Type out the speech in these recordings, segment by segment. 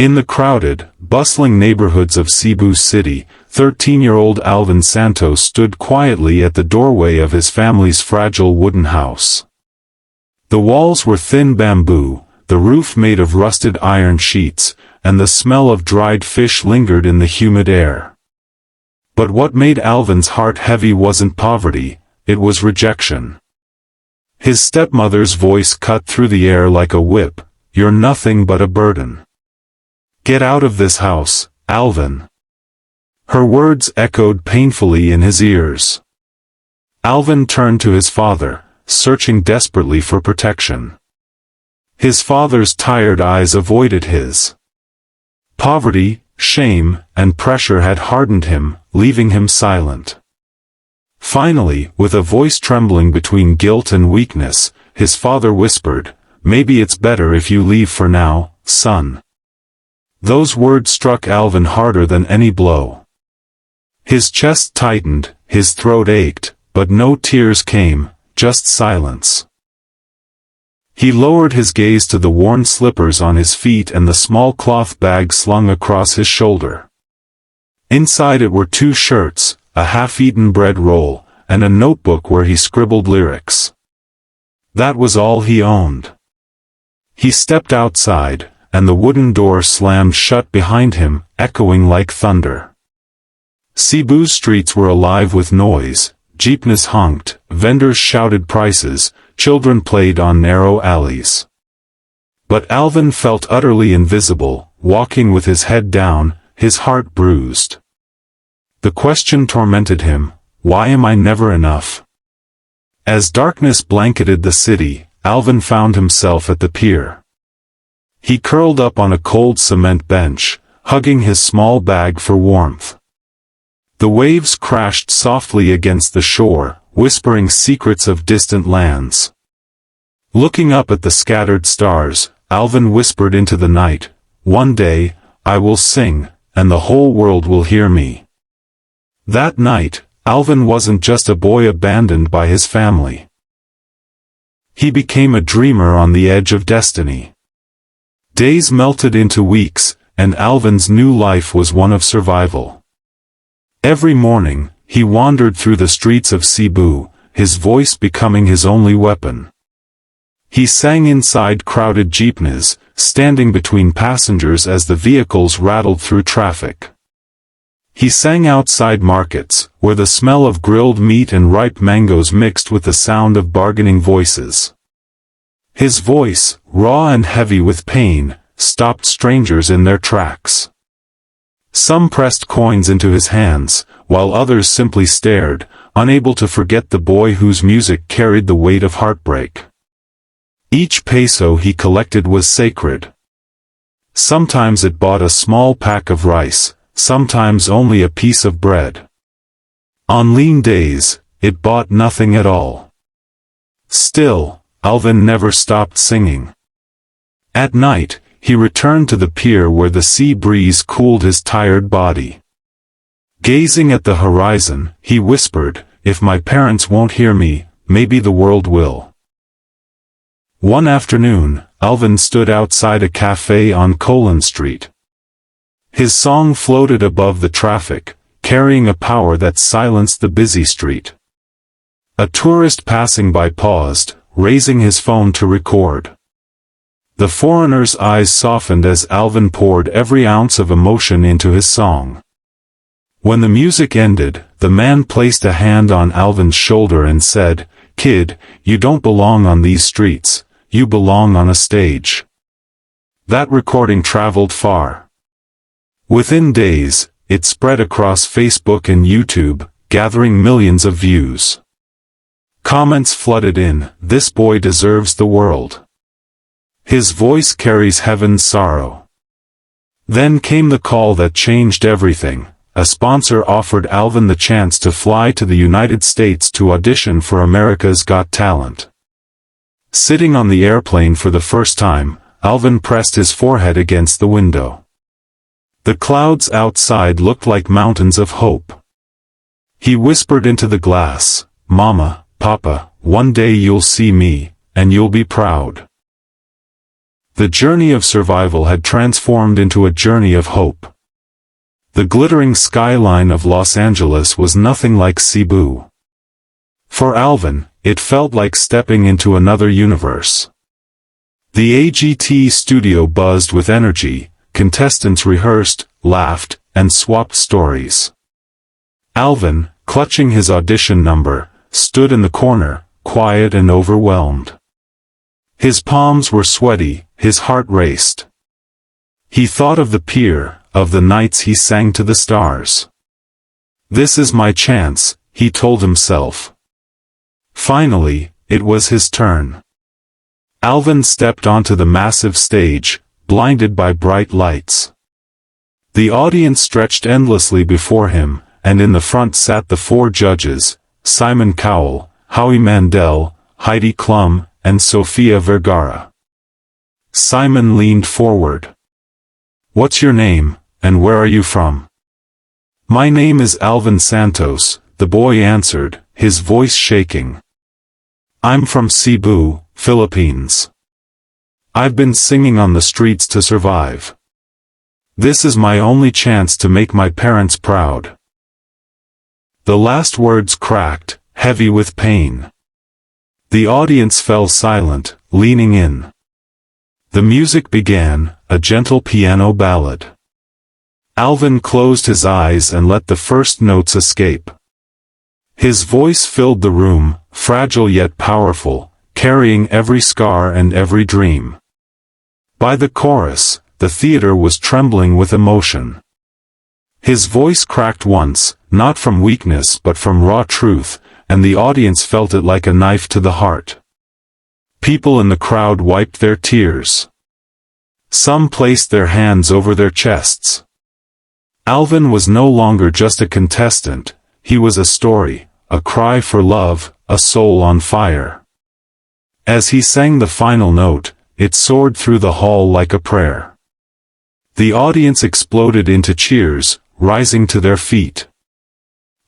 In the crowded, bustling neighborhoods of Cebu City, 13-year-old Alvin Santos stood quietly at the doorway of his family's fragile wooden house. The walls were thin bamboo, the roof made of rusted iron sheets, and the smell of dried fish lingered in the humid air. But what made Alvin's heart heavy wasn't poverty, it was rejection. His stepmother's voice cut through the air like a whip, "You're nothing but a burden. Get out of this house, Alvin." Her words echoed painfully in his ears. Alvin turned to his father, searching desperately for protection. His father's tired eyes avoided his. Poverty, shame, and pressure had hardened him, leaving him silent. Finally, with a voice trembling between guilt and weakness, his father whispered, "Maybe it's better if you leave for now, son." Those words struck Alvin harder than any blow. His chest tightened, his throat ached, but no tears came, just silence. He lowered his gaze to the worn slippers on his feet and the small cloth bag slung across his shoulder. Inside it were 2 shirts, a half-eaten bread roll, and a notebook where he scribbled lyrics. That was all he owned. He stepped outside, and the wooden door slammed shut behind him, echoing like thunder. Cebu's streets were alive with noise, jeepneys honked, vendors shouted prices, children played on narrow alleys. But Alvin felt utterly invisible, walking with his head down, his heart bruised. The question tormented him, why am I never enough? As darkness blanketed the city, Alvin found himself at the pier. He curled up on a cold cement bench, hugging his small bag for warmth. The waves crashed softly against the shore, whispering secrets of distant lands. Looking up at the scattered stars, Alvin whispered into the night, "One day, I will sing, and the whole world will hear me." That night, Alvin wasn't just a boy abandoned by his family. He became a dreamer on the edge of destiny. Days melted into weeks, and Alvin's new life was one of survival. Every morning, he wandered through the streets of Cebu, his voice becoming his only weapon. He sang inside crowded jeepneys, standing between passengers as the vehicles rattled through traffic. He sang outside markets, where the smell of grilled meat and ripe mangoes mixed with the sound of bargaining voices. His voice, raw and heavy with pain, stopped strangers in their tracks. Some pressed coins into his hands, while others simply stared, unable to forget the boy whose music carried the weight of heartbreak. Each peso he collected was sacred. Sometimes it bought a small pack of rice, sometimes only a piece of bread. On lean days, it bought nothing at all. Still, Alvin never stopped singing. At night, he returned to the pier where the sea breeze cooled his tired body. Gazing at the horizon, he whispered, "If my parents won't hear me, maybe the world will." One afternoon, Alvin stood outside a cafe on Colon Street. His song floated above the traffic, carrying a power that silenced the busy street. A tourist passing by paused, raising his phone to record. The foreigner's eyes softened as Alvin poured every ounce of emotion into his song. When the music ended, the man placed a hand on Alvin's shoulder and said, "Kid, you don't belong on these streets, you belong on a stage." That recording traveled far. Within days, it spread across Facebook and YouTube, gathering millions of views. Comments flooded in, "This boy deserves the world. His voice carries heaven's sorrow." Then came the call that changed everything. A sponsor offered Alvin the chance to fly to the United States to audition for America's Got Talent. Sitting on the airplane for the first time, Alvin pressed his forehead against the window. The clouds outside looked like mountains of hope. He whispered into the glass, "Mama, Papa, one day you'll see me, and you'll be proud." The journey of survival had transformed into a journey of hope. The glittering skyline of Los Angeles was nothing like Cebu. For Alvin, it felt like stepping into another universe. The AGT studio buzzed with energy, contestants rehearsed, laughed, and swapped stories. Alvin, clutching his audition number, stood in the corner, quiet and overwhelmed. His palms were sweaty, his heart raced. He thought of the pier, of the nights he sang to the stars. "This is my chance," he told himself. Finally, it was his turn. Alvin stepped onto the massive stage, blinded by bright lights. The audience stretched endlessly before him, and in the front sat the four judges, Simon Cowell, Howie Mandel, Heidi Klum, and Sofia Vergara. Simon leaned forward. "What's your name, and where are you from?" "My name is Alvin Santos," the boy answered, his voice shaking. "I'm from Cebu, Philippines. I've been singing on the streets to survive. This is my only chance to make my parents proud." The last words cracked, heavy with pain. The audience fell silent, leaning in. The music began, a gentle piano ballad. Alvin closed his eyes and let the first notes escape. His voice filled the room, fragile yet powerful, carrying every scar and every dream. By the chorus, the theater was trembling with emotion. His voice cracked once, not from weakness but from raw truth, and the audience felt it like a knife to the heart. People in the crowd wiped their tears. Some placed their hands over their chests. Alvin was no longer just a contestant, he was a story, a cry for love, a soul on fire. As he sang the final note, it soared through the hall like a prayer. The audience exploded into cheers, rising to their feet.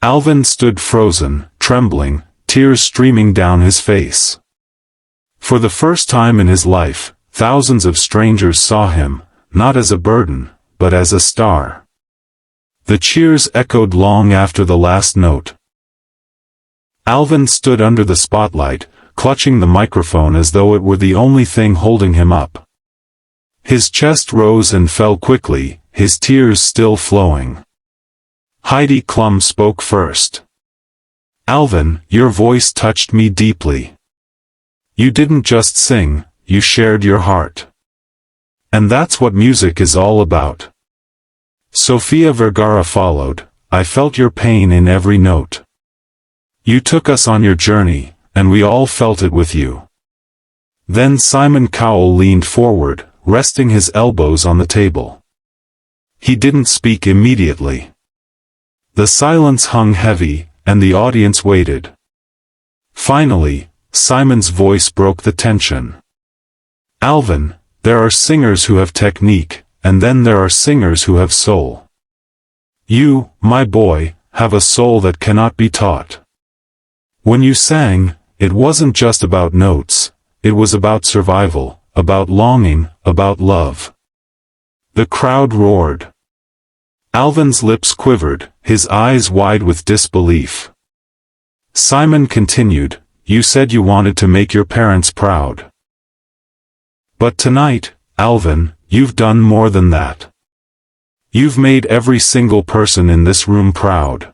Alvin stood frozen, trembling, tears streaming down his face. For the first time in his life, thousands of strangers saw him, not as a burden, but as a star. The cheers echoed long after the last note. Alvin stood under the spotlight, clutching the microphone as though it were the only thing holding him up. His chest rose and fell quickly, his tears still flowing. Heidi Klum spoke first. "Alvin, your voice touched me deeply. You didn't just sing, you shared your heart. And that's what music is all about." Sofia Vergara followed, "I felt your pain in every note. You took us on your journey, and we all felt it with you." Then Simon Cowell leaned forward, resting his elbows on the table. He didn't speak immediately. The silence hung heavy, and the audience waited. Finally, Simon's voice broke the tension. "Alvin, there are singers who have technique, and then there are singers who have soul. You, my boy, have a soul that cannot be taught. When you sang, it wasn't just about notes, it was about survival, about longing, about love." The crowd roared. Alvin's lips quivered, his eyes wide with disbelief. Simon continued, "You said you wanted to make your parents proud. But tonight, Alvin, you've done more than that. You've made every single person in this room proud.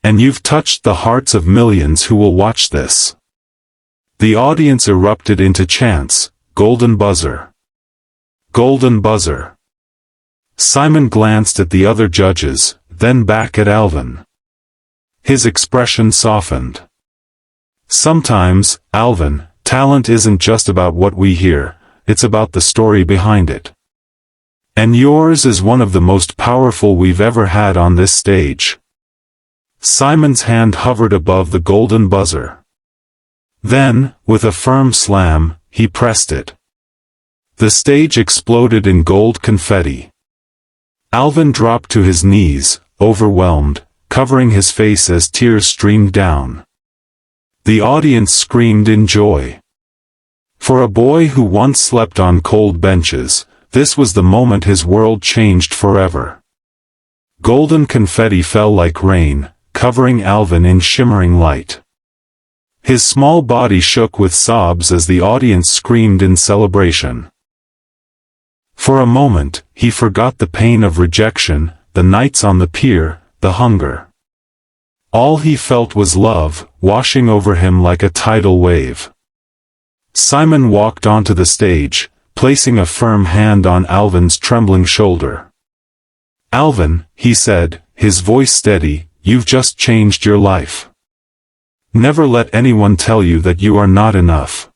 And you've touched the hearts of millions who will watch this." The audience erupted into chants, "Golden buzzer! Golden buzzer!" Simon glanced at the other judges, then back at Alvin. His expression softened. "Sometimes, Alvin, talent isn't just about what we hear, it's about the story behind it. And yours is one of the most powerful we've ever had on this stage." Simon's hand hovered above the golden buzzer. Then, with a firm slam, he pressed it. The stage exploded in gold confetti. Alvin dropped to his knees, overwhelmed, covering his face as tears streamed down. The audience screamed in joy. For a boy who once slept on cold benches, this was the moment his world changed forever. Golden confetti fell like rain, covering Alvin in shimmering light. His small body shook with sobs as the audience screamed in celebration. For a moment, he forgot the pain of rejection, the nights on the pier, the hunger. All he felt was love, washing over him like a tidal wave. Simon walked onto the stage, placing a firm hand on Alvin's trembling shoulder. "Alvin," he said, his voice steady, "you've just changed your life. Never let anyone tell you that you are not enough."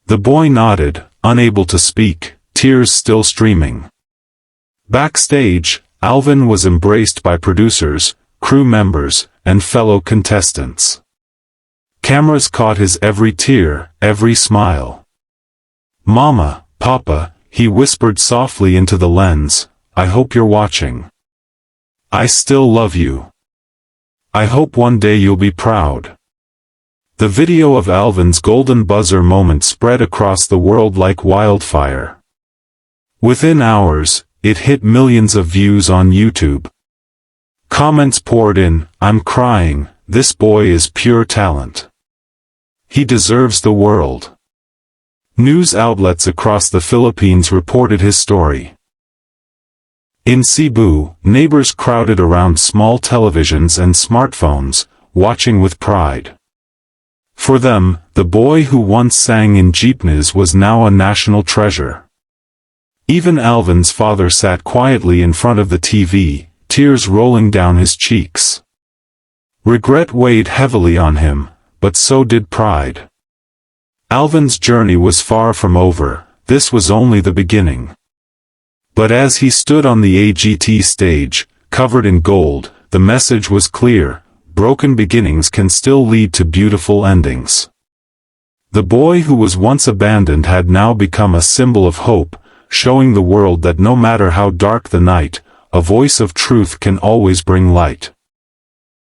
The boy nodded, unable to speak, tears still streaming. Backstage, Alvin was embraced by producers, crew members, and fellow contestants. Cameras caught his every tear, every smile. "Mama, Papa," he whispered softly into the lens, "I hope you're watching. I still love you. I hope one day you'll be proud." The video of Alvin's golden buzzer moment spread across the world like wildfire. Within hours, it hit millions of views on YouTube. Comments poured in, "I'm crying, this boy is pure talent. He deserves the world." News outlets across the Philippines reported his story. In Cebu, neighbors crowded around small televisions and smartphones, watching with pride. For them, the boy who once sang in jeepneys was now a national treasure. Even Alvin's father sat quietly in front of the TV, tears rolling down his cheeks. Regret weighed heavily on him, but so did pride. Alvin's journey was far from over, this was only the beginning. But as he stood on the AGT stage, covered in gold, the message was clear: broken beginnings can still lead to beautiful endings. The boy who was once abandoned had now become a symbol of hope, showing the world that no matter how dark the night, a voice of truth can always bring light.